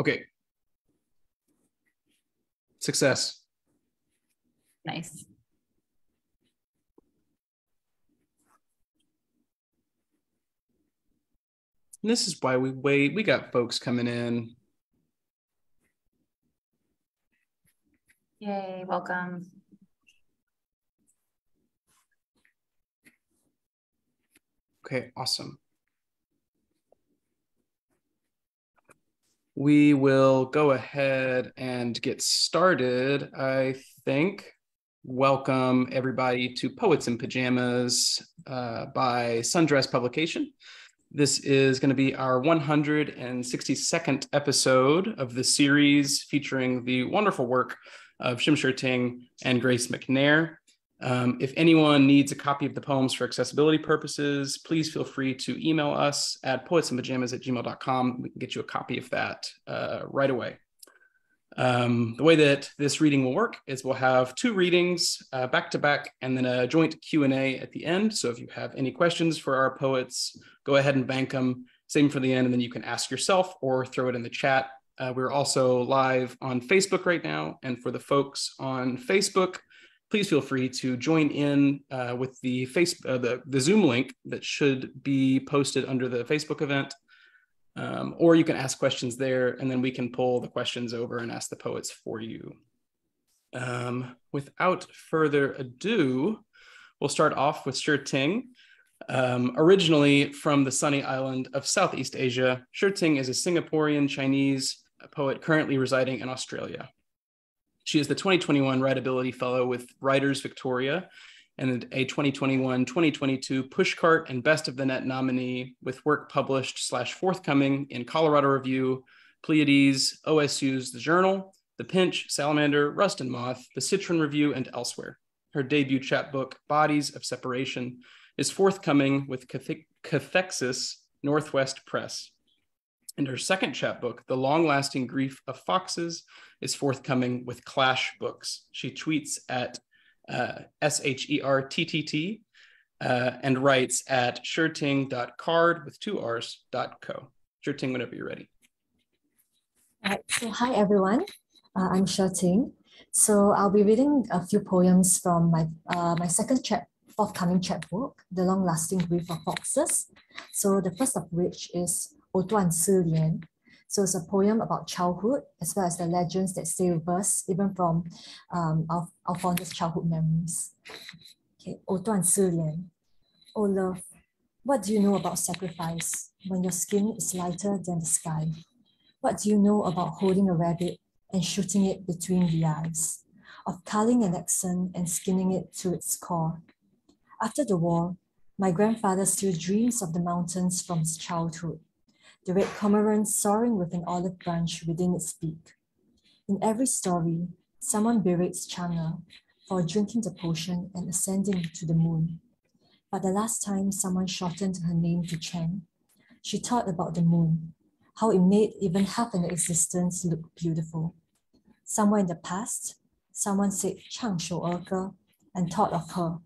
Okay. Success. Nice. And this is why we wait. We got folks coming in. Yay, welcome. Okay, awesome. We will go ahead and get started, I think. Welcome everybody to Poets in Pajamas by Sundress Publication. This is going to be our 162nd episode of the series featuring the wonderful work of Chim Sher Ting and Grace MacNair. If anyone needs a copy of the poems for accessibility purposes, please feel free to email us at poetsinpajamas@gmail.com. We can get you a copy of that right away. The way that this reading will work is we'll have two readings back to back and then a joint Q&A at the end. So if you have any questions for our poets, go ahead and bank them, save them for the end, and then you can ask yourself or throw it in the chat. We're also live on Facebook right now. And for the folks on Facebook, please feel free to join in with the Zoom link that should be posted under the Facebook event. Or you can ask questions there, and then we can pull the questions over and ask the poets for you. Without further ado, we'll start off with Sher Ting. Originally from the sunny island of Southeast Asia, Sher Ting is a Singaporean-Chinese poet currently residing in Australia. She is the 2021 Writeability Fellow with Writers Victoria and a 2021-2022 Pushcart and Best of the Net nominee with work published / forthcoming in Colorado Review, Pleiades, OSU's The Journal, The Pinch, Salamander, Rust+Moth, the Citron Review, and elsewhere. Her debut chapbook, Bodies of Separation, is forthcoming with Cathexis Northwest Press. And her second chapbook, The Long-Lasting Grief of Foxes, is forthcoming with Clash Books. She tweets at SHERTTT and writes at sherting.card with 2 Rs.co. Sher Ting, whenever you're ready. All right, so hi everyone, I'm Sher Ting. So I'll be reading a few poems from my forthcoming chapbook, The Long-Lasting Grief of Foxes. So the first of which is O Duan Si Lian. So it's a poem about childhood, as well as the legends that stay with us, even from our fondest childhood memories. Okay, O Duan Si Lian. O love, what do you know about sacrifice when your skin is lighter than the sky? What do you know about holding a rabbit and shooting it between the eyes, of culling an accent and skinning it to its core? After the war, my grandfather still dreams of the mountains from his childhood, the red cormorant soaring with an olive branch within its beak. In every story, someone berates Chang'e for drinking the potion and ascending to the moon. But the last time someone shortened her name to Chang, she thought about the moon, how it made even half an existence look beautiful. Somewhere in the past, someone said Chang Shou Ge and thought of her.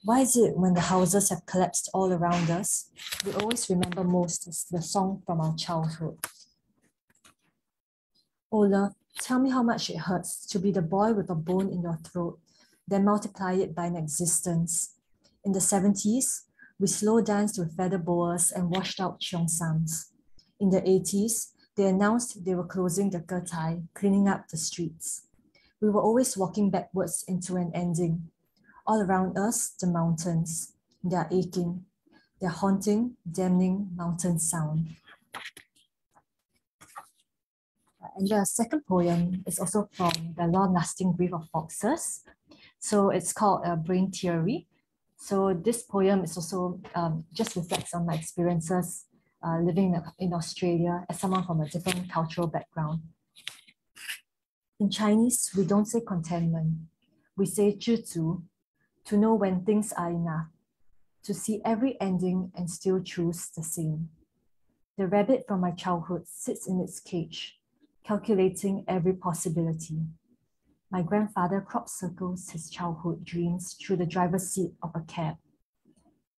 Why is it when the houses have collapsed all around us, we always remember most the song from our childhood? Oh love, tell me how much it hurts to be the boy with a bone in your throat, then multiply it by an existence. In the 70s, we slow danced with feather boas and washed out cheongsams. In the 80s, they announced they were closing the Getai, cleaning up the streets. We were always walking backwards into an ending. All around us, the mountains. They're aching. They're haunting, damning mountain sound. And the second poem is also from The Long-Lasting Grief of Foxes. So it's called Brain Theory. So this poem is also just reflects on my experiences living in Australia as someone from a different cultural background. In Chinese, we don't say contentment. We say 知足, to know when things are enough, to see every ending and still choose the same. The rabbit from my childhood sits in its cage, calculating every possibility. My grandfather crop circles his childhood dreams through the driver's seat of a cab.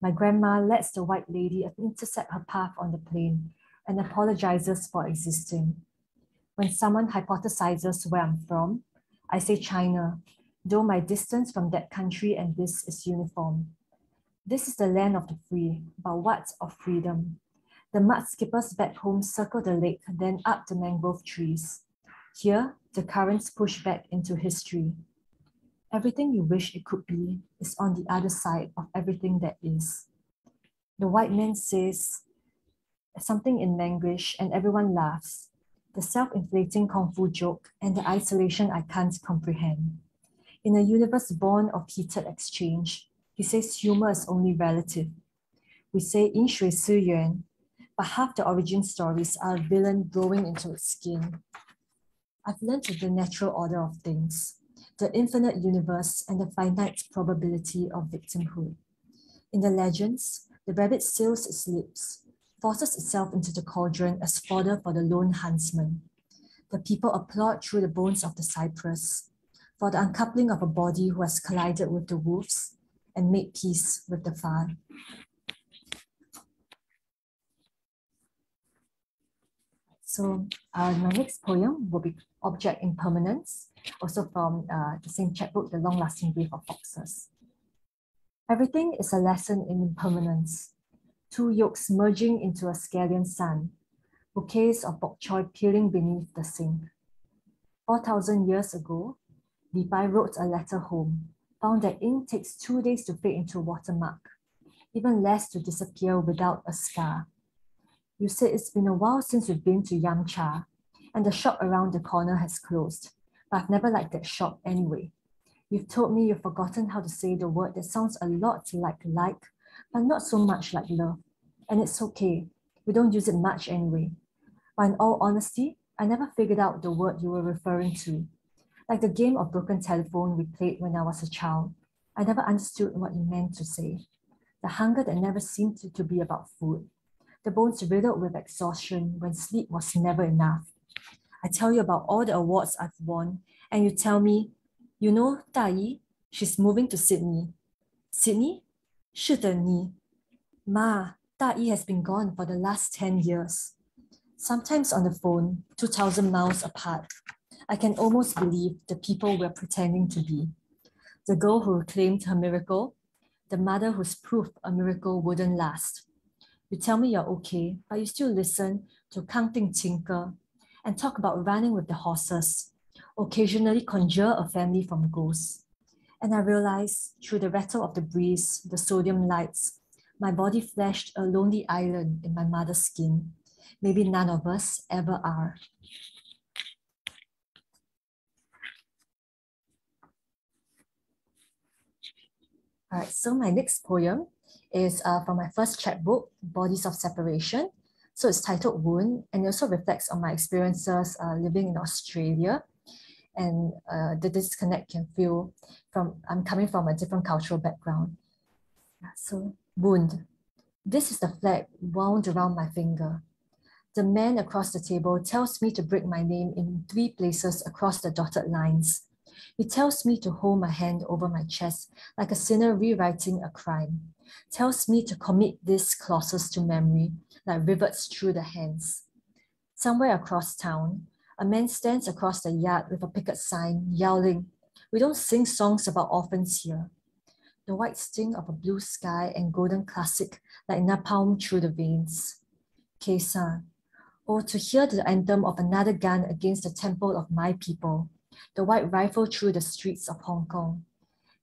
My grandma lets the white lady intercept her path on the plane and apologizes for existing. When someone hypothesizes where I'm from, I say China, though my distance from that country and this is uniform. This is the land of the free, but what of freedom? The mud skippers back home circle the lake, then up the mangrove trees. Here, the currents push back into history. Everything you wish it could be is on the other side of everything that is. The white man says something in Manglish and everyone laughs. The self-inflating kung fu joke and the isolation I can't comprehend. In a universe born of heated exchange, he says humor is only relative. We say 饮水思源, but half the origin stories are a villain growing into its skin. I've learned the natural order of things, the infinite universe and the finite probability of victimhood. In the legends, the rabbit seals its lips, forces itself into the cauldron as fodder for the lone huntsman. The people applaud through the bones of the cypress for the uncoupling of a body who has collided with the wolves and made peace with the fire. So my next poem will be Object Impermanence, also from the same chapbook, The Long-Lasting Grief of Foxes. Everything is a lesson in impermanence. Two yolks merging into a scallion sun, bouquets of bok choy peeling beneath the sink. 4,000 years ago, Li Bai wrote a letter home, found that ink takes 2 days to fade into watermark, even less to disappear without a scar. You said it's been a while since we've been to Yam Cha, and the shop around the corner has closed, but I've never liked that shop anyway. You've told me you've forgotten how to say the word that sounds a lot like, but not so much like love. And it's okay, we don't use it much anyway. But in all honesty, I never figured out the word you were referring to. Like the game of broken telephone we played when I was a child, I never understood what you meant to say. The hunger that never seemed to be about food. The bones riddled with exhaustion when sleep was never enough. I tell you about all the awards I've won, and you tell me, you know, 大姨, she's moving to Sydney. Sydney? 是的你. Ma, 大姨 has been gone for the last 10 years. Sometimes on the phone, 2,000 miles apart, I can almost believe the people we're pretending to be. The girl who claimed her miracle, the mother whose proof a miracle wouldn't last. You tell me you're okay, but you still listen to Kang Ting Tinker and talk about running with the horses, occasionally conjure a family from ghosts. And I realize through the rattle of the breeze, the sodium lights, my body flashed a lonely island in my mother's skin. Maybe none of us ever are. All right, so my next poem is from my first chapbook, Bodies of Separation. So it's titled Wound, and it also reflects on my experiences living in Australia. And the disconnect can feel I'm coming from a different cultural background. So, wound. This is the flag wound around my finger. The man across the table tells me to break my name in 3 places across the dotted lines. He tells me to hold my hand over my chest like a sinner rewriting a crime. Tells me to commit these clauses to memory like rivets through the hands. Somewhere across town, a man stands across the yard with a picket sign, yelling, "We don't sing songs about orphans here." The white sting of a blue sky and golden classic like napalm through the veins. Kesa. Or to hear the anthem of another gun against the temple of my people, the white rifle through the streets of Hong Kong.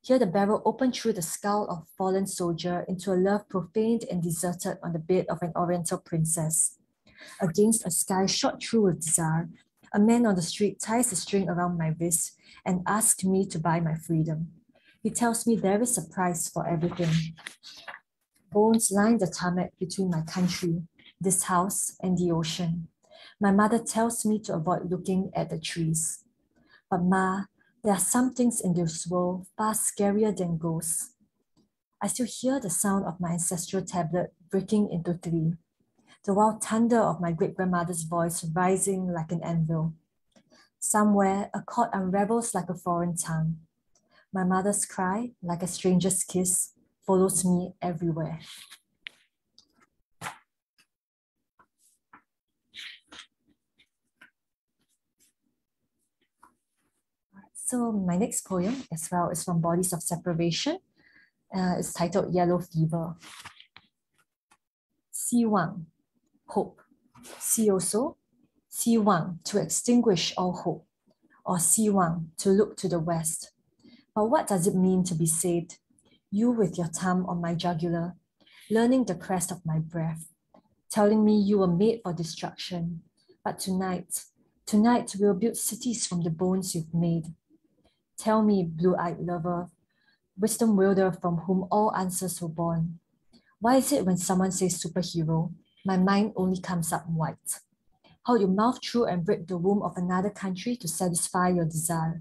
Hear the barrel open through the skull of a fallen soldier into a love profaned and deserted on the bed of an oriental princess. Against a sky shot through with desire, a man on the street ties a string around my wrist and asks me to buy my freedom. He tells me there is a price for everything. Bones line the tarmac between my country, this house, and the ocean. My mother tells me to avoid looking at the trees. But Ma, there are some things in this world far scarier than ghosts. I still hear the sound of my ancestral tablet breaking into 3. The wild thunder of my great-grandmother's voice rising like an anvil. Somewhere, a chord unravels like a foreign tongue. My mother's cry, like a stranger's kiss, follows me everywhere. So my next poem as well is from Bodies of Separation. It's titled Yellow Fever. 希望, hope. 希望, to extinguish all hope. Or 希望, to look to the west. But what does it mean to be saved? You with your thumb on my jugular, learning the crest of my breath, telling me you were made for destruction. But tonight we'll build cities from the bones you've made. Tell me, blue-eyed lover, wisdom wielder from whom all answers were born. Why is it when someone says superhero, my mind only comes up white? How you mouth through and break the womb of another country to satisfy your desire.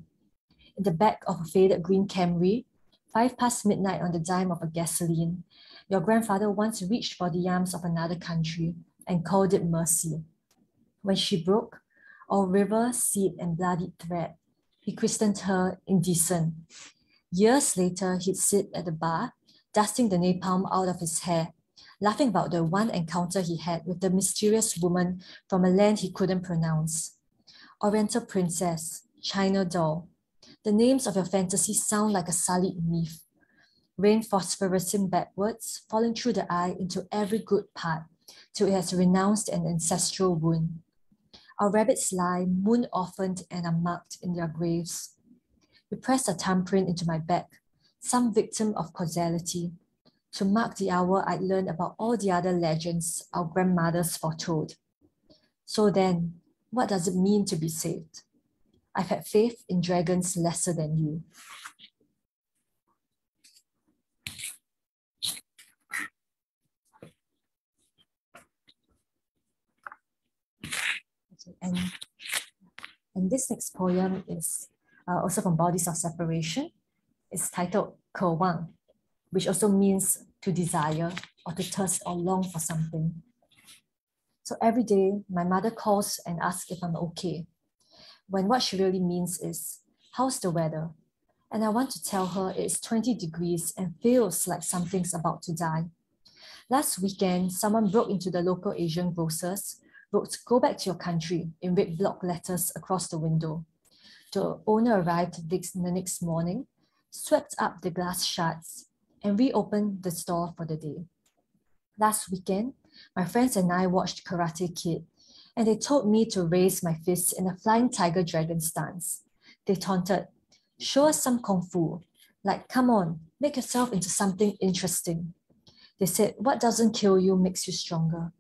In the back of a faded green Camry, 5 past midnight on the dime of a gasoline, your grandfather once reached for the arms of another country and called it mercy. When she broke, all river, seed, and bloodied thread, he christened her indecent. Years later, he'd sit at the bar, dusting the napalm out of his hair, laughing about the one encounter he had with the mysterious woman from a land he couldn't pronounce. Oriental princess, China doll. The names of your fantasies sound like a sullied myth. Rain phosphorescing backwards, falling through the eye into every good part, till it has renounced an ancestral wound. Our rabbits lie moon-orphaned and are marked in their graves. You press a thumbprint into my back, some victim of causality, to mark the hour I'd learned about all the other legends our grandmothers foretold. So then, what does it mean to be saved? I've had faith in dragons lesser than you. Okay, and this next poem is also from Bodies of Separation. It's titled 渴望, which also means to desire or to thirst or long for something. So every day, my mother calls and asks if I'm okay, when what she really means is, how's the weather? And I want to tell her it's 20 degrees and feels like something's about to die. Last weekend, someone broke into the local Asian grocers, wrote, "Go back to your country," in red block letters across the window. The owner arrived the next morning, swept up the glass shards, and reopened the store for the day. Last weekend, my friends and I watched Karate Kid, and they told me to raise my fists in a flying tiger dragon stance. They taunted, "Show us some kung fu, like come on, make yourself into something interesting." They said, "What doesn't kill you makes you stronger.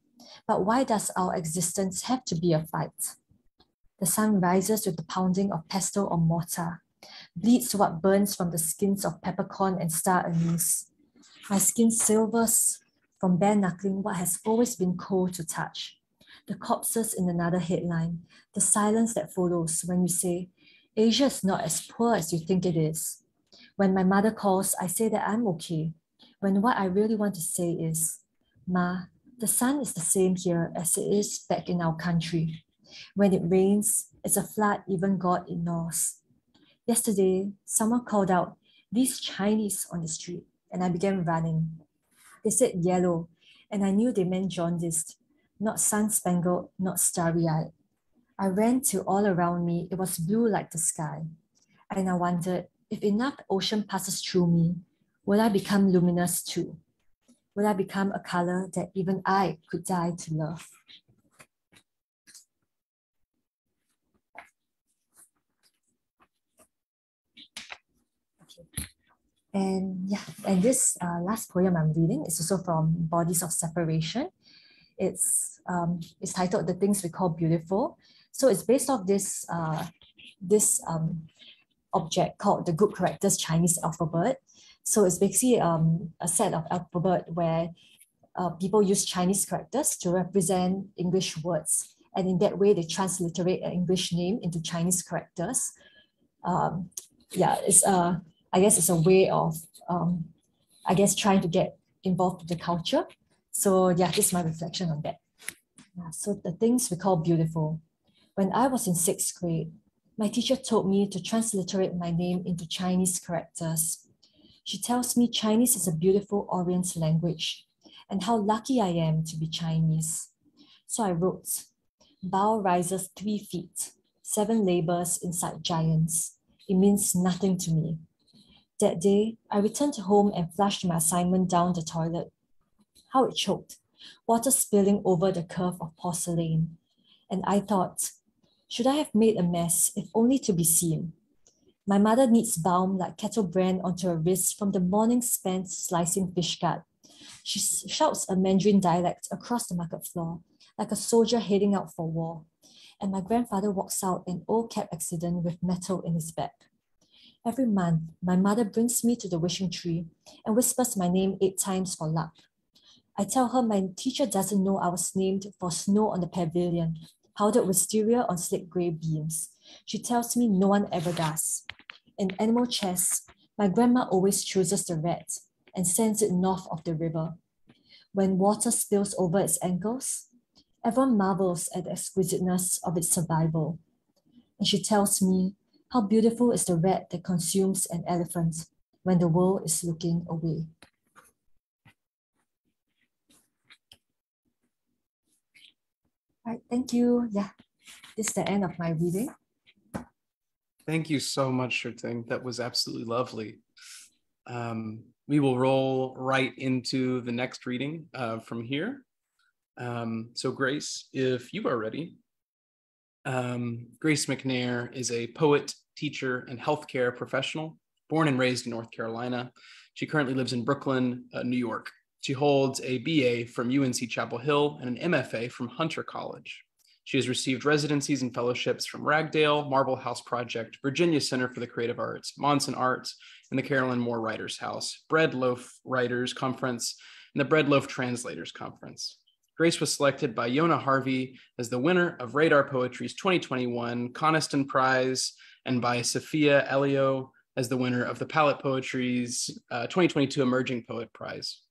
But why does our existence have to be a fight?" The sun rises with the pounding of pestle or mortar, bleeds what burns from the skins of peppercorn and star anise. My skin silvers from bare knuckling what has always been cold to touch. The corpses in another headline, the silence that follows when you say, "Asia is not as poor as you think it is." When my mother calls, I say that I'm okay, when what I really want to say is, "Ma, the sun is the same here as it is back in our country. When it rains, it's a flood even God ignores." Yesterday, someone called out, "These Chinese" on the street, and I began running. They said yellow, and I knew they meant jaundiced, not sun-spangled, not starry-eyed. I ran till all around me, it was blue like the sky. And I wondered, if enough ocean passes through me, will I become luminous too? Will I become a color that even I could die to love? And this last poem I'm reading is also from Bodies of Separation. It's titled "The Things We Call Beautiful." So it's based off this object called the Good Characters Chinese alphabet. So it's basically a set of alphabet where people use Chinese characters to represent English words, and in that way they transliterate an English name into Chinese characters. I guess it's a way of trying to get involved with the culture. So yeah, this is my reflection on that. So the things we call beautiful. When I was in 6th grade, my teacher told me to transliterate my name into Chinese characters. She tells me Chinese is a beautiful Orient language and how lucky I am to be Chinese. So I wrote, "Bao rises 3 feet, 7 labors inside giants. It means nothing to me. That day, I returned home and flushed my assignment down the toilet. How it choked, water spilling over the curve of porcelain. And I thought, should I have made a mess if only to be seen? My mother kneads balm like cattle brand onto her wrist from the morning spent slicing Pushcart. She shouts a Mandarin dialect across the market floor, like a soldier heading out for war. And my grandfather walks out in old cab accident with metal in his back. Every month, my mother brings me to the wishing tree and whispers my name 8 times for luck. I tell her my teacher doesn't know I was named for snow on the pavilion, powdered wisteria on slick grey beams. She tells me no one ever does. In animal chess, my grandma always chooses the red and sends it north of the river. When water spills over its ankles, everyone marvels at the exquisiteness of its survival. And she tells me how beautiful is the red that consumes an elephant when the world is looking away. All right, thank you. Yeah, this is the end of my reading. Thank you so much, Sher Ting. That was absolutely lovely. We will roll right into the next reading from here. So Grace, if you are ready. Grace MacNair is a poet, teacher, and healthcare professional, born and raised in North Carolina. She currently lives in Brooklyn, New York. She holds a BA from UNC Chapel Hill and an MFA from Hunter College. She has received residencies and fellowships from Ragdale, Marble House Project, Virginia Center for the Creative Arts, Monson Arts, and the Carolyn Moore Writers House, Bread Loaf Writers Conference, and the Bread Loaf Translators Conference. Grace was selected by Yona Harvey as the winner of Radar Poetry's 2021 Coniston Prize and by Safia Elhillo as the winner of the Palette Poetry's 2022 Emerging Poet Prize.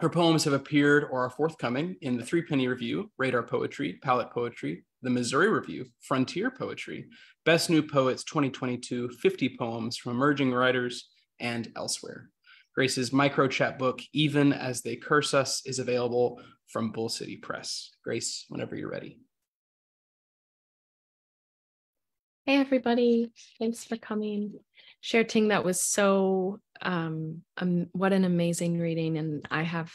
Her poems have appeared or are forthcoming in the Threepenny Review, Radar Poetry, Palette Poetry, the Missouri Review, Frontier Poetry, Best New Poets 2022, 50 Poems from Emerging Writers, and elsewhere. Grace's micro-chapbook, Even As They Curse Us, is available from Bull City Press. Grace, whenever you're ready. Hey, everybody. Thanks for coming. Sher Ting, that was so, what an amazing reading. And I have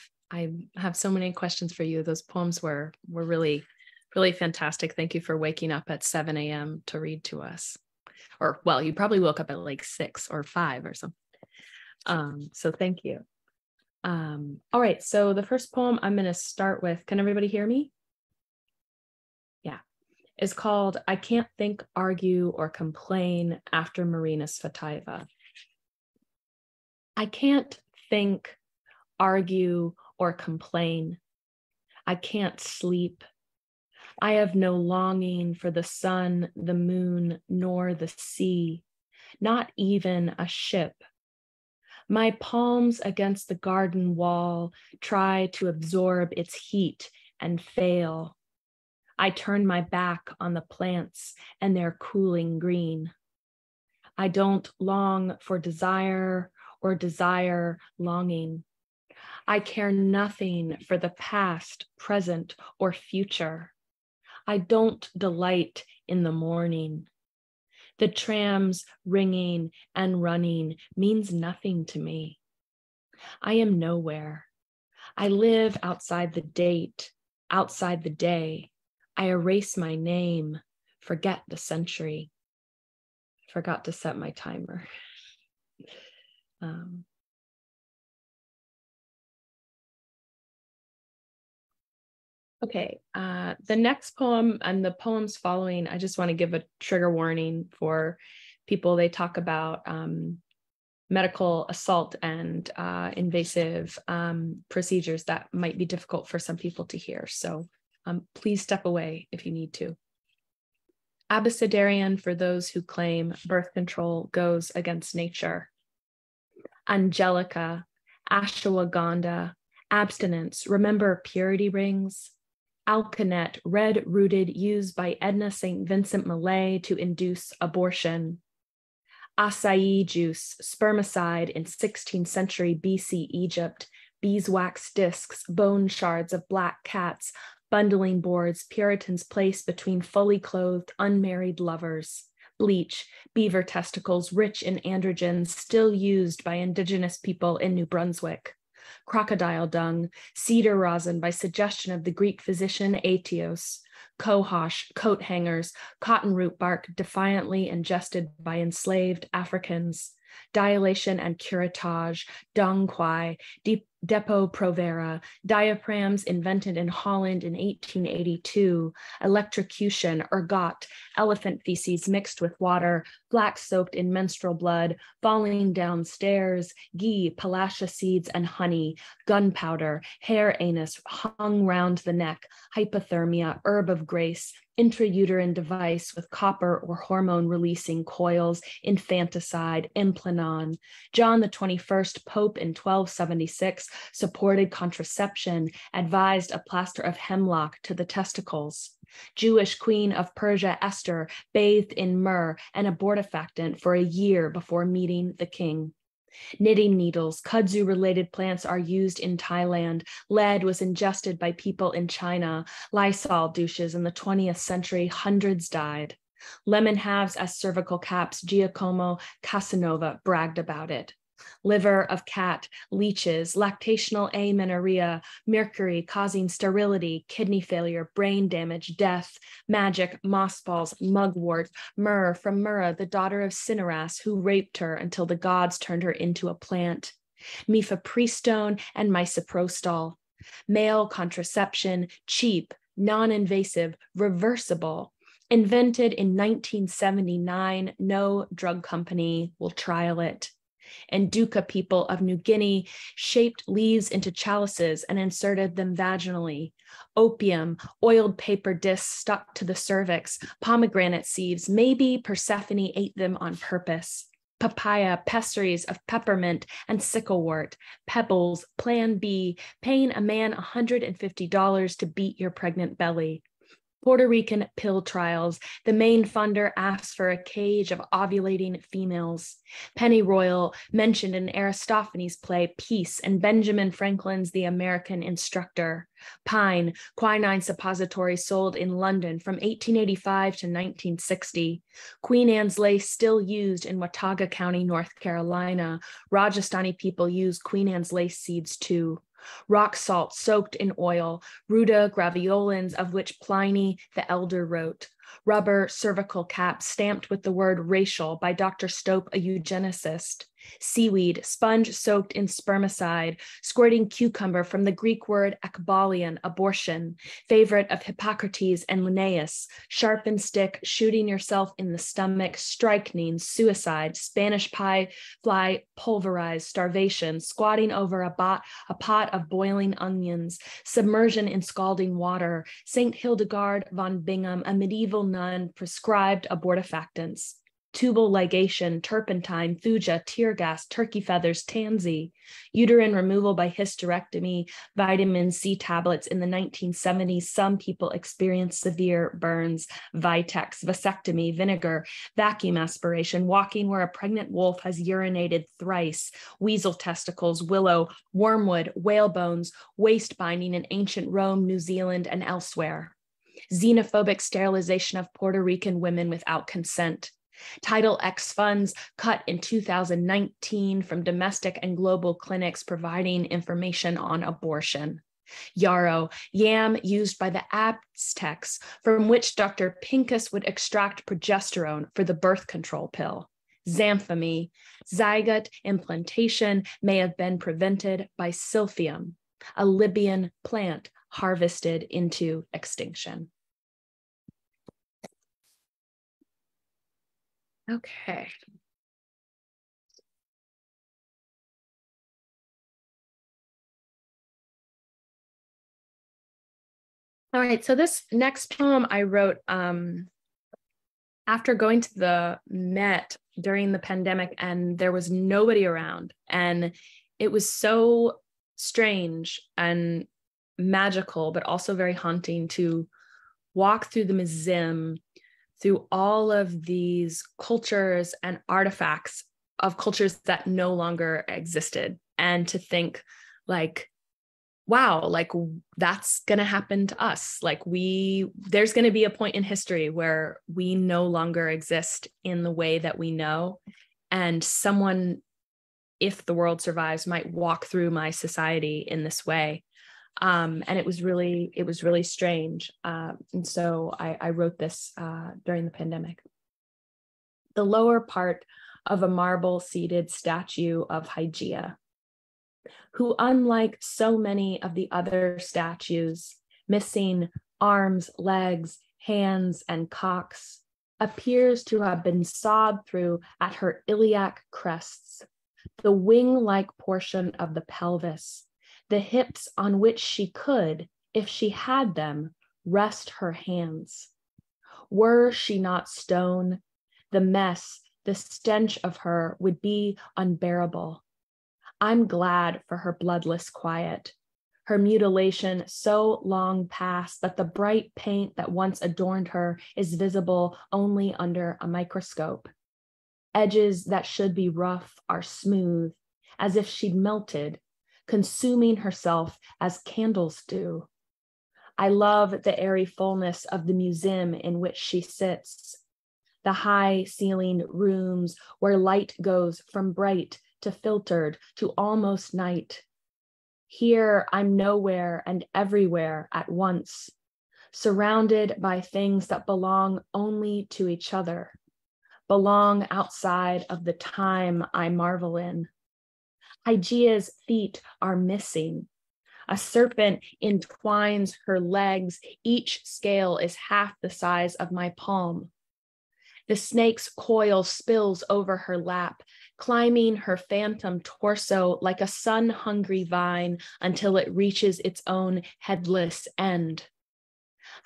so many questions for you. Those poems were really, really fantastic. Thank you for waking up at 7 a.m. to read to us. Or, well, you probably woke up at like 6 or 5 or something. So thank you. All right, so the first poem I'm going to start with, can everybody hear me? Yeah, is called I Can't Think, Argue, or Complain After Marina Tsvetaeva. I can't think, argue, or complain. I can't sleep. I have no longing for the sun, the moon, nor the sea, not even a ship. My palms against the garden wall try to absorb its heat and fail. I turn my back on the plants and their cooling green. I don't long for desire or desire longing. I care nothing for the past, present, or future. I don't delight in the morning. The trams ringing and running means nothing to me. I am nowhere. I live outside the date, outside the day. I erase my name, forget the century. Forgot to set my timer. Okay, the next poem and the poems following, I just want to give a trigger warning for people. They talk about medical assault and invasive procedures that might be difficult for some people to hear. So please step away if you need to. Abecedarian for those who claim birth control goes against nature. Angelica, ashwagandha, abstinence, remember purity rings? Alkanet, red-rooted, used by Edna St. Vincent Millay to induce abortion. Acai juice, spermicide in 16th century BC Egypt, beeswax discs, bone shards of black cats, bundling boards Puritans placed between fully clothed unmarried lovers, bleach, beaver testicles rich in androgens still used by indigenous people in New Brunswick, crocodile dung, cedar rosin by suggestion of the Greek physician Aetios, cohosh, coat hangers, cotton root bark defiantly ingested by enslaved Africans, dilation and curettage, dung quai, Depo-Provera, diaphragms invented in Holland in 1882, electrocution, ergot, elephant feces mixed with water, flax soaked in menstrual blood, falling downstairs, ghee, palasha seeds and honey, gunpowder, hair anus hung round the neck, hypothermia, herb of grace, intrauterine device with copper or hormone releasing coils, infanticide, implanon. John the 21st, Pope in 1276, supported contraception, advised a plaster of hemlock to the testicles. Jewish Queen of Persia Esther bathed in myrrh and abortifacient for a year before meeting the king. Knitting needles, kudzu-related plants are used in Thailand. Lead was ingested by people in China. Lysol douches in the 20th century, hundreds died. Lemon halves as cervical caps, Giacomo Casanova bragged about it. Liver of cat, leeches, lactational amenorrhea, mercury causing sterility, kidney failure, brain damage, death, magic, mossballs, mugwort, myrrh from Myrrha, the daughter of Cineras, who raped her until the gods turned her into a plant. Mifepristone and misoprostol. Male contraception, cheap, non-invasive, reversible. Invented in 1979, no drug company will trial it. And Duka people of New Guinea shaped leaves into chalices and inserted them vaginally. Opium, oiled paper discs stuck to the cervix, pomegranate seeds, maybe Persephone ate them on purpose. Papaya, pessaries of peppermint and sicklewort, pebbles, Plan B, paying a man $150 to beat your pregnant belly. Puerto Rican pill trials, the main funder asks for a cage of ovulating females. Pennyroyal, mentioned in Aristophanes' play Peace and Benjamin Franklin's The American Instructor. Pine, quinine suppository sold in London from 1885 to 1960. Queen Anne's lace still used in Watauga County, North Carolina. Rajasthani people use Queen Anne's lace seeds too. Rock salt soaked in oil, ruta graveolens of which Pliny the Elder wrote. Rubber cervical cap stamped with the word racial by Dr. Stope, a eugenicist. Seaweed, sponge soaked in spermicide, squirting cucumber from the Greek word ekbalion, abortion, favorite of Hippocrates and Linnaeus, sharpened stick, shooting yourself in the stomach, strychnine, suicide, Spanish pie, fly, pulverized, starvation, squatting over a pot of boiling onions, submersion in scalding water, St. Hildegard von Bingen, a medieval nun, prescribed abortifactants. Tubal ligation, turpentine, thuja, tear gas, turkey feathers, tansy, uterine removal by hysterectomy, vitamin C tablets in the 1970s. Some people experienced severe burns, Vitex, vasectomy, vinegar, vacuum aspiration, walking where a pregnant wolf has urinated thrice, weasel testicles, willow, wormwood, whale bones, waist binding in ancient Rome, New Zealand, and elsewhere. Xenophobic sterilization of Puerto Rican women without consent. Title X funds cut in 2019 from domestic and global clinics providing information on abortion. Yarrow, yam used by the Aztecs, from which Dr. Pincus would extract progesterone for the birth control pill. Xanthome, zygote implantation may have been prevented by silphium, a Libyan plant harvested into extinction. Okay. All right, so this next poem I wrote after going to the Met during the pandemic, and there was nobody around, and it was so strange and magical, but also very haunting to walk through the museum, through all of these cultures and artifacts of cultures that no longer existed, and to think like wow, like that's going to happen to us. Like there's going to be a point in history where we no longer exist in the way that we know. And someone, if the world survives, might walk through my society in this way. And it was really strange. And so I wrote this during the pandemic. The lower part of a marble-seated statue of Hygeia, who, unlike so many of the other statues, missing arms, legs, hands, and cocks, appears to have been sawed through at her iliac crests, the wing-like portion of the pelvis, the hips on which she could, if she had them, rest her hands. Were she not stone, the mess, the stench of her would be unbearable. I'm glad for her bloodless quiet, her mutilation so long past that the bright paint that once adorned her is visible only under a microscope. Edges that should be rough are smooth, as if she'd melted, consuming herself as candles do. I love the airy fullness of the museum in which she sits, the high-ceilinged rooms where light goes from bright to filtered to almost night. Here I'm nowhere and everywhere at once, surrounded by things that belong only to each other, belong outside of the time I marvel in. Hygeia's feet are missing. A serpent entwines her legs. Each scale is half the size of my palm. The snake's coil spills over her lap, climbing her phantom torso like a sun-hungry vine until it reaches its own headless end.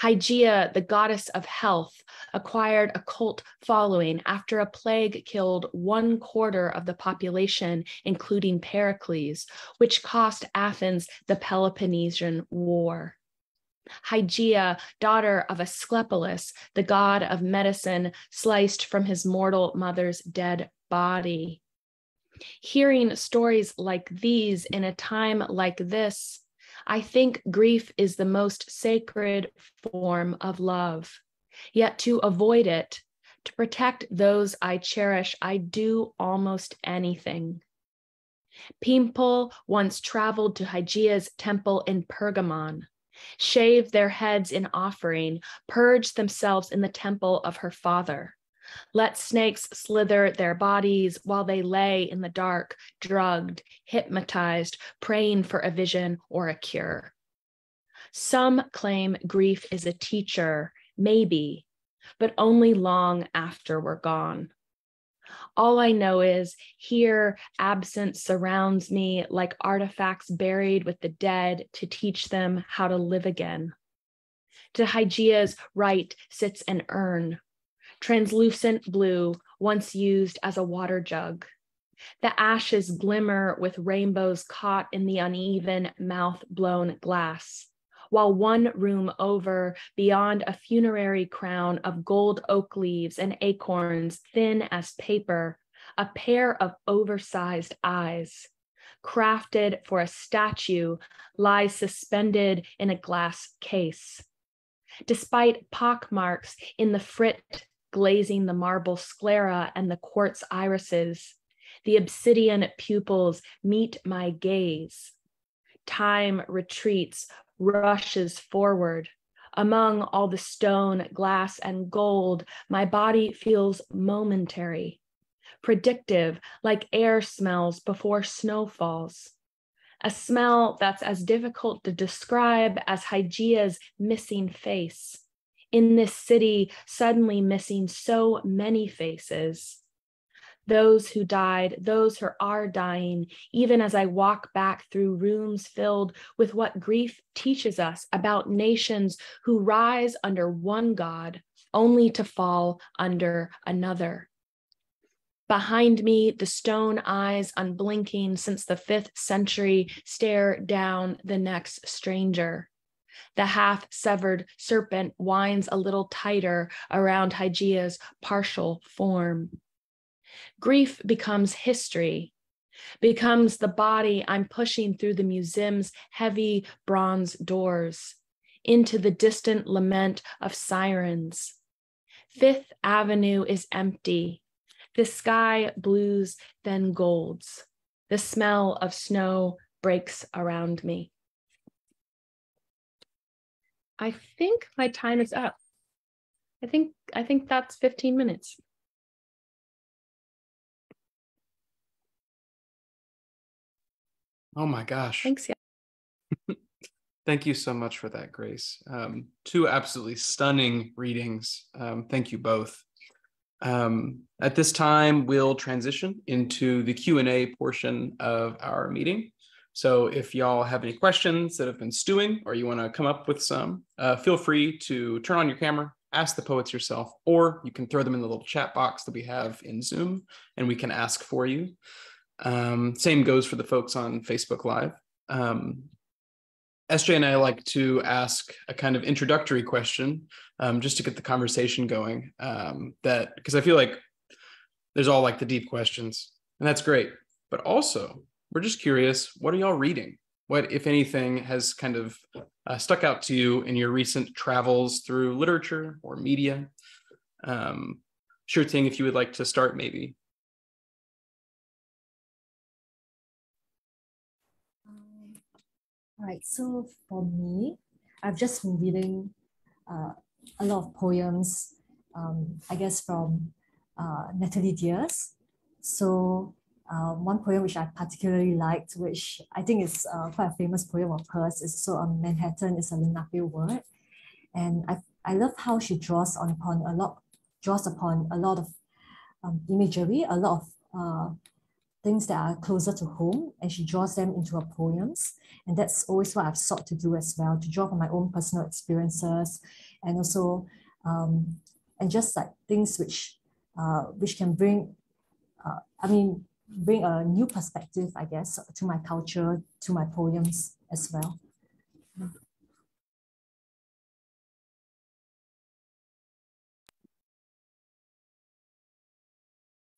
Hygeia, the goddess of health, acquired a cult following after a plague killed 1/4 of the population, including Pericles, which cost Athens the Peloponnesian War. Hygeia, daughter of Asclepius, the god of medicine, sliced from his mortal mother's dead body. Hearing stories like these in a time like this, I think grief is the most sacred form of love. Yet to avoid it, to protect those I cherish, I do almost anything. People once traveled to Hygeia's temple in Pergamon, shaved their heads in offering, purged themselves in the temple of her father, let snakes slither their bodies while they lay in the dark, drugged, hypnotized, praying for a vision or a cure. Some claim grief is a teacher, maybe, but only long after we're gone. All I know is here absence surrounds me like artifacts buried with the dead to teach them how to live again. To Hygeia's right sits an urn, translucent blue, once used as a water jug. The ashes glimmer with rainbows caught in the uneven mouth-blown glass, while one room over, beyond a funerary crown of gold oak leaves and acorns thin as paper, a pair of oversized eyes, crafted for a statue, lies suspended in a glass case. Despite pockmarks in the frit glazing the marble sclera and the quartz irises, the obsidian pupils meet my gaze. Time retreats, rushes forward. Among all the stone, glass, and gold, my body feels momentary, predictive, like air smells before snow falls. A smell that's as difficult to describe as Hygeia's missing face. In this city, suddenly missing so many faces. Those who died, those who are dying, even as I walk back through rooms filled with what grief teaches us about nations who rise under one God, only to fall under another. Behind me, the stone eyes, unblinking since the 5th century, stare down the next stranger. The half-severed serpent winds a little tighter around Hygeia's partial form. Grief becomes history, becomes the body I'm pushing through the museum's heavy bronze doors into the distant lament of sirens. Fifth Avenue is empty. The sky blues, then golds. The smell of snow breaks around me. I think my time is up. I think that's 15 minutes. Oh my gosh. Thanks. Yeah. Thank you so much for that, Grace. Two absolutely stunning readings. Thank you both. At this time, we'll transition into the Q&A portion of our meeting. So if y'all have any questions that have been stewing or you want to come up with some, feel free to turn on your camera, ask the poets yourself, or you can throw them in the little chat box that we have in Zoom and we can ask for you. Same goes for the folks on Facebook Live. SJ and I like to ask a kind of introductory question just to get the conversation going, because I feel like there's all like the deep questions, and that's great. But also, we're just curious, what are y'all reading? What, if anything, has kind of stuck out to you in your recent travels through literature or media? Sure Ting, if you would like to start, maybe. All right, so for me, I've just been reading a lot of poems, I guess from Natalie Diaz. So one poem which I particularly liked, which I think is quite a famous poem of hers, is so Manhattan is a Lenape word. And I love how she draws upon a lot of imagery, a lot of things that are closer to home, and she draws them into her poems. And that's always what I've sought to do as well, to draw from my own personal experiences, and also, and just like things which can bring, bring a new perspective, I guess, to my culture, to my poems as well.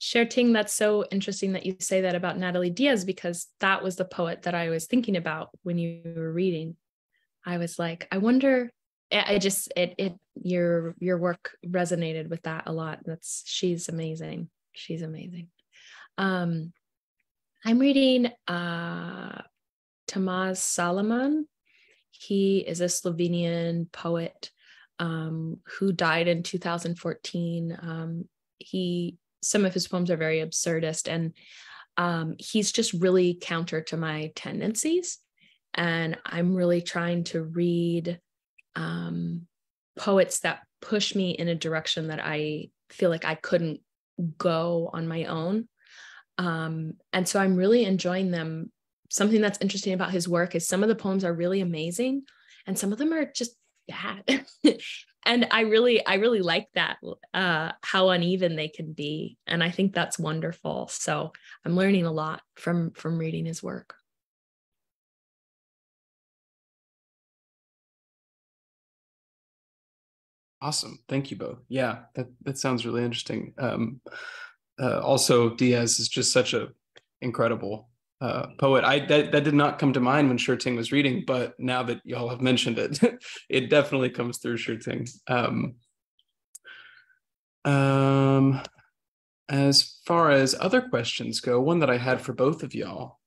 Sher Ting, that's so interesting that you say that about Natalie Diaz, because that was the poet that I was thinking about when you were reading. I was like, I wonder, your work resonated with that a lot. She's amazing. She's amazing. I'm reading Tomáš Salamander. He is a Slovenian poet who died in 2014. Some of his poems are very absurdist, and he's just really counter to my tendencies. And I'm really trying to read poets that push me in a direction that I feel like I couldn't go on my own. And so I'm really enjoying them. Something that's interesting about his work is some of the poems are really amazing, and some of them are just bad. And I really like that, how uneven they can be. And I think that's wonderful. So I'm learning a lot from reading his work. Awesome. Thank you both. Yeah, that sounds really interesting. Also, Diaz is just such an incredible poet. That did not come to mind when Sher Ting was reading, but now that y'all have mentioned it, it definitely comes through Sher Ting. As far as other questions go, one that I had for both of y'all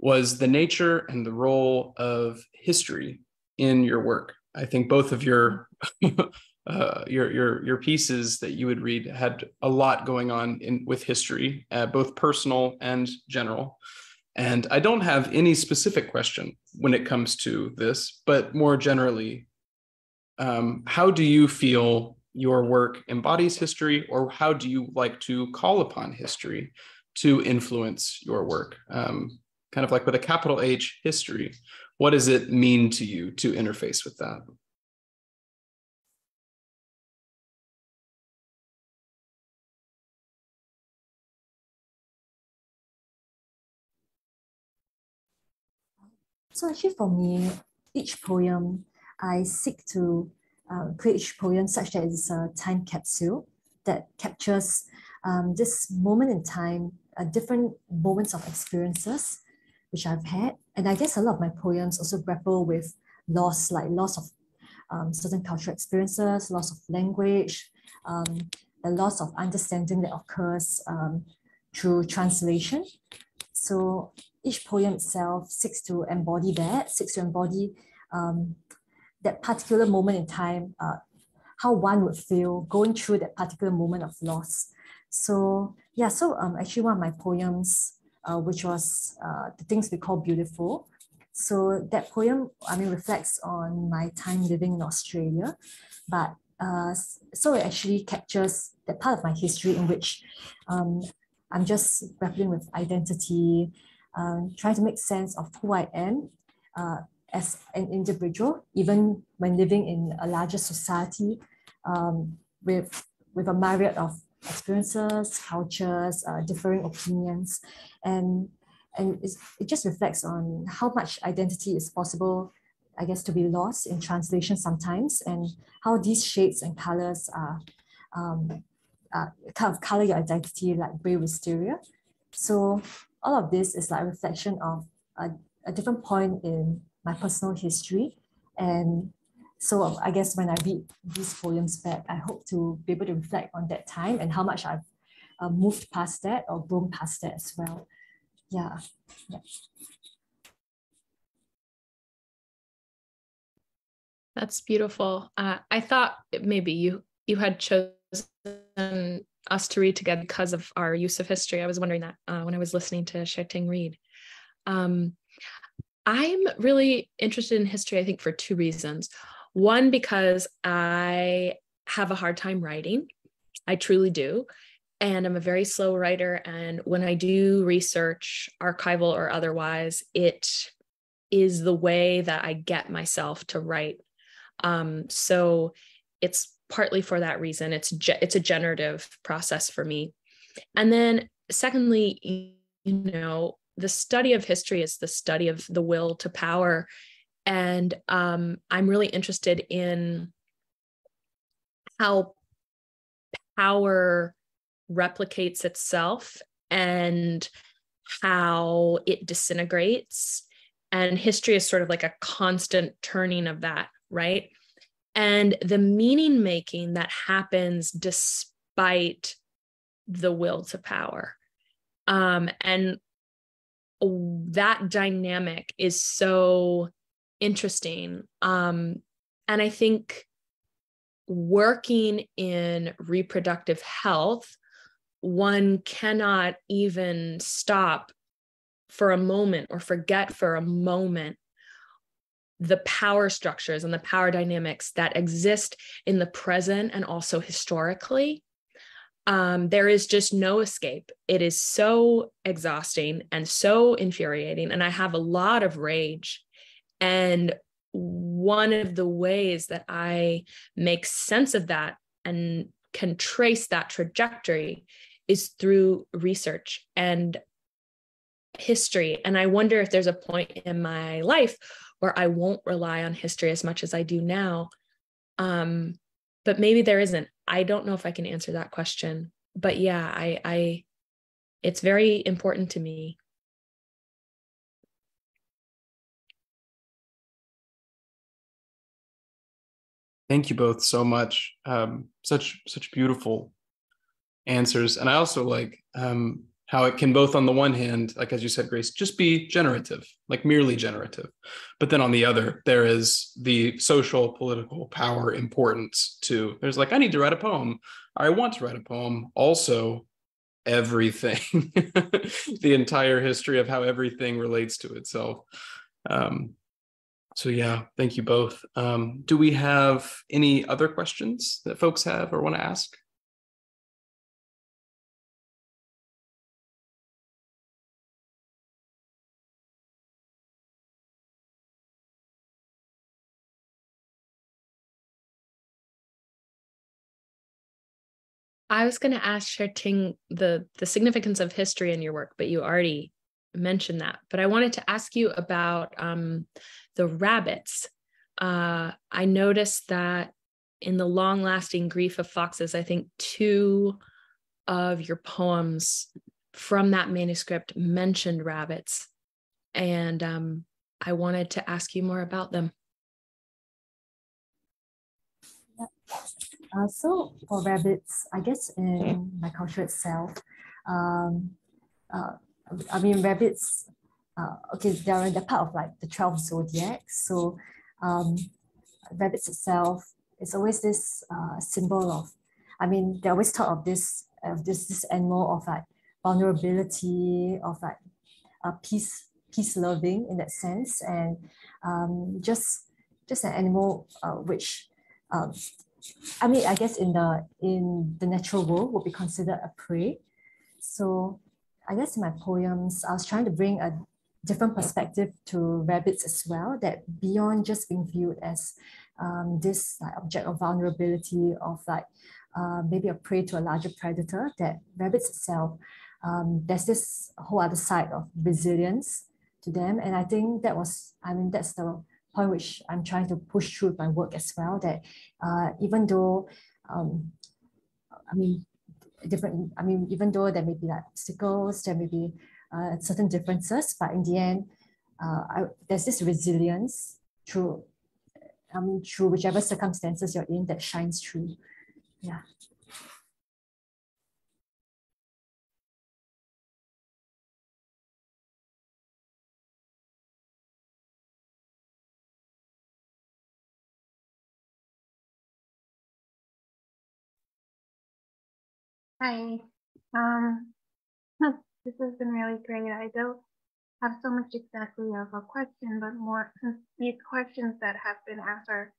was the nature and the role of history in your work. I think both of your pieces that you would read had a lot going on with history, both personal and general. And I don't have any specific question when it comes to this, but more generally, how do you feel your work embodies history, or how do you like to call upon history to influence your work? Kind of like with a capital H, history. What does it mean to you to interface with that? So actually for me, each poem, I seek to create each poem such that it's a time capsule that captures this moment in time, different moments of experiences which I've had. And I guess a lot of my poems also grapple with loss, like loss of certain cultural experiences, loss of language, the loss of understanding that occurs through translation. So each poem itself seeks to embody that, that particular moment in time, how one would feel going through that particular moment of loss. So yeah, actually one of my poems, which was The Things We Call Beautiful. So that poem, reflects on my time living in Australia, but so it actually captures that part of my history in which I'm just grappling with identity, trying to make sense of who I am as an individual, even when living in a larger society with a myriad of experiences, cultures, differing opinions, and it just reflects on how much identity is possible, I guess, to be lost in translation sometimes, and how these shades and colors are kind of color your identity like gray wisteria. So all of this is like a reflection of a different point in my personal history. And so I guess when I read these poems back, I hope to be able to reflect on that time and how much I've moved past that or grown past that as well. Yeah. That's beautiful. I thought maybe you had chosen us to read together because of our use of history. I was wondering that when I was listening to Sher Ting read. I'm really interested in history, I think, for two reasons. One, because I have a hard time writing. I truly do. And I'm a very slow writer. And when I do research, archival or otherwise, it is the way that I get myself to write. So it's partly for that reason. It's a generative process for me. And then secondly, the study of history is the study of the will to power. And I'm really interested in how power replicates itself and how it disintegrates. And history is sort of like a constant turning of that, right? And the meaning making that happens despite the will to power. And that dynamic is so interesting. And I think working in reproductive health, one cannot even stop for a moment or forget for a moment the power structures and the power dynamics that exist in the present and also historically. There is just no escape. It is so exhausting and so infuriating. And I have a lot of rage. And one of the ways that I make sense of that and can trace that trajectory is through research and history. And I wonder if there's a point in my life where I won't rely on history as much as I do now. But maybe there isn't. I don't know if I can answer that question. But yeah, it's very important to me. Thank you both so much. Such beautiful answers. And I also like how it can both, on the one hand, like as you said, Grace, just be generative, like merely generative. But then on the other, there is the social, political power importance to, there's like, I need to write a poem. I want to write a poem. Also, everything, the entire history of how everything relates to itself. So yeah, thank you both. Do we have any other questions that folks have or want to ask? I was going to ask Sher Ting the significance of history in your work, but you already mentioned that. But I wanted to ask you about the rabbits. I noticed that in the long-lasting grief of foxes, I think two of your poems from that manuscript mentioned rabbits. And I wanted to ask you more about them. So for rabbits, I guess in my culture itself, I mean, rabbits, okay, they're part of like the 12 zodiacs. So rabbits itself is always this symbol of, I mean, they always talk of this animal of like vulnerability, of like peace loving in that sense, and just an animal which I mean, I guess in the natural world would be considered a prey. So I guess in my poems, I was trying to bring a different perspective to rabbits as well, that beyond just being viewed as this like object of vulnerability, of like maybe a prey to a larger predator, that rabbits itself, there's this whole other side of resilience to them. And I think that's the point which I'm trying to push through my work as well, that even though, even though there may be like obstacles, there may be certain differences, but in the end, there's this resilience through whichever circumstances you're in that shines through. Yeah. Hi. This has been really great. I don't have so much exactly of a question, but more since these questions that have been asked are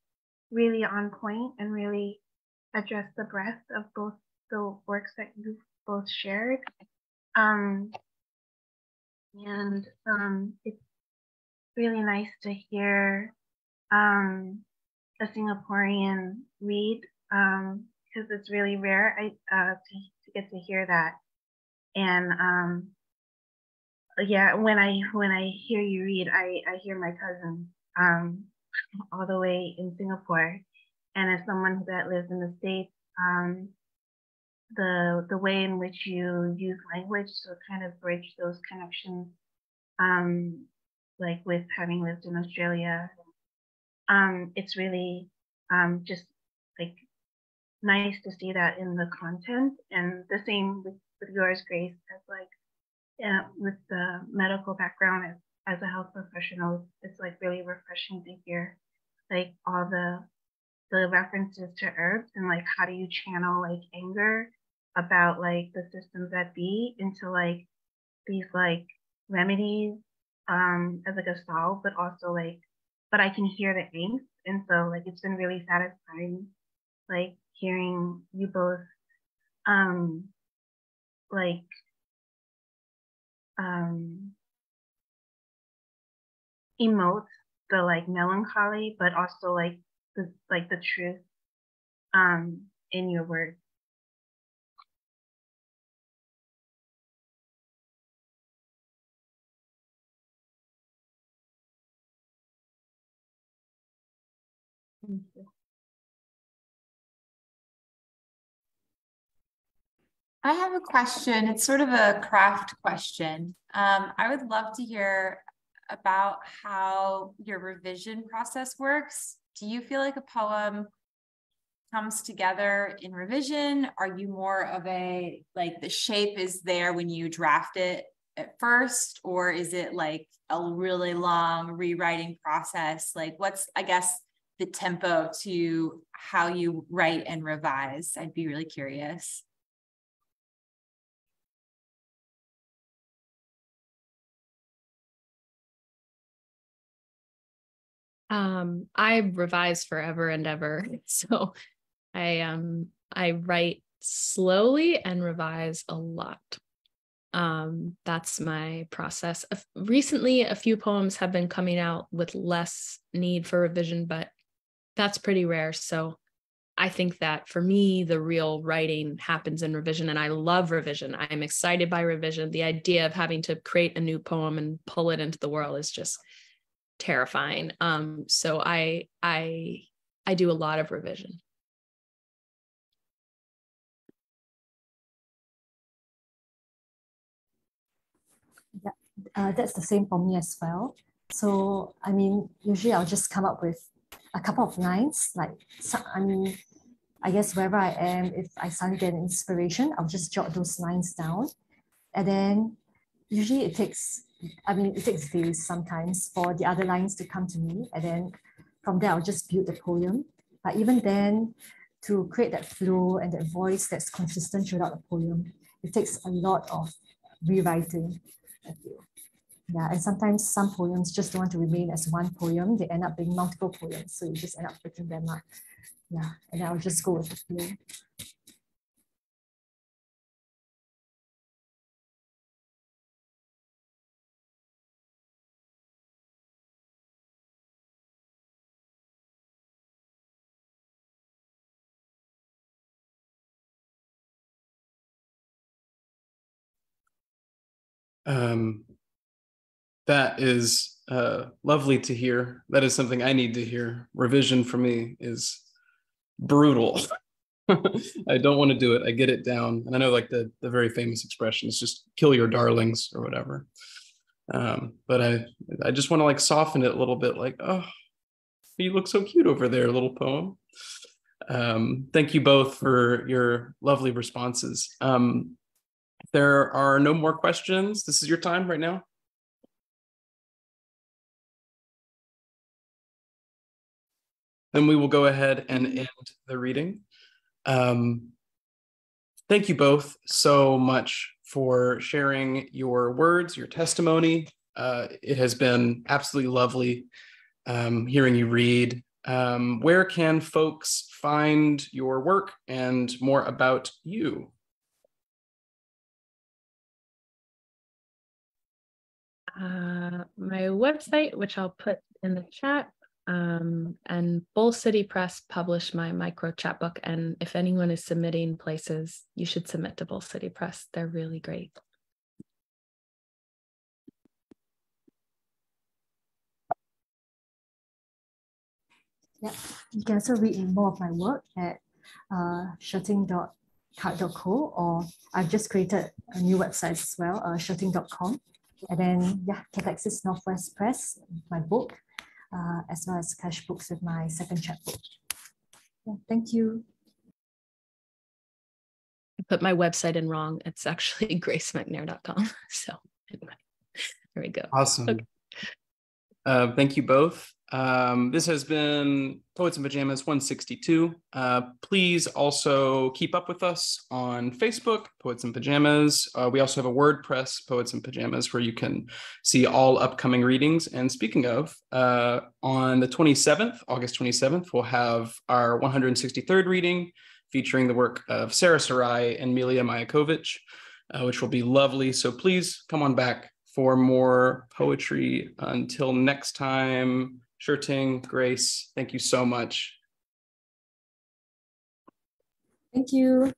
really on point and really address the breadth of both the works that you've both shared. It's really nice to hear a Singaporean read, because it's really rare to get to hear that. And yeah, when I hear you read, I hear my cousin all the way in Singapore. And as someone that lives in the States, the way in which you use language to kind of bridge those connections, like with having lived in Australia, it's really just like nice to see that in the content. And the same with yours, Grace, as like with the medical background as a health professional, it's like really refreshing to hear like all the references to herbs and like how do you channel like anger about like the systems that be into like these like remedies as like a solve, but also like, but I can hear the angst. And so like it's been really satisfying like hearing you both like emote the like melancholy, but also like the truth in your words. Thank you. I have a question. It's sort of a craft question. I would love to hear about how your revision process works. Do you feel like a poem comes together in revision? Are you more of a, like the shape is there when you draft it at first, or is it like a really long rewriting process? Like what's, I guess, the tempo to how you write and revise? I'd be really curious. I revise forever and ever. So I write slowly and revise a lot. That's my process. Recently, a few poems have been coming out with less need for revision, but that's pretty rare. So I think that for me, the real writing happens in revision, and I love revision. I'm excited by revision. The idea of having to create a new poem and pull it into the world is just terrifying. So I do a lot of revision. that's the same for me as well. So, I mean, usually I'll just come up with a couple of lines, like, I mean, I guess wherever I am, if I suddenly get an inspiration, I'll just jot those lines down. And then usually it takes days sometimes for the other lines to come to me. And then from there, I'll just build the poem. But even then, to create that flow and that voice that's consistent throughout the poem, it takes a lot of rewriting, I feel. Yeah, and sometimes some poems just don't want to remain as one poem. They end up being multiple poems. So you just end up breaking them up. Yeah, and I'll just go with the flow. That is lovely to hear. That is something I need to hear. Revision for me is brutal. I don't want to do it. I get it down. And I know like the very famous expression is just kill your darlings or whatever. But I just want to like soften it a little bit, like, oh, you look so cute over there, little poem. Thank you both for your lovely responses. If there are no more questions, this is your time right now. Then we will go ahead and end the reading. Thank you both so much for sharing your words, your testimony. It has been absolutely lovely hearing you read. Where can folks find your work and more about you? My website, which I'll put in the chat, and Bowl City Press published my micro-chapbook. And if anyone is submitting places, you should submit to Bowl City Press. They're really great. Yeah, you can also read more of my work at sherting.cart.co, or I've just created a new website as well, sherting.com. And then, yeah, Cathexis Northwest Press, my book, as well as cash books with my second chapbook. Yeah, thank you. I put my website in wrong. It's actually gracemacnair.com. So anyway, there we go. Awesome. Okay. Thank you both. This has been Poets in Pajamas 162. Please also keep up with us on Facebook, Poets in Pajamas. We also have a WordPress, Poets in Pajamas, where you can see all upcoming readings. And speaking of, on the 27th, August 27th, we'll have our 163rd reading featuring the work of Sarah Sarai and Milia Majakovic, which will be lovely. So please come on back for more poetry. Until next time, Sher Ting, Grace, thank you so much. Thank you.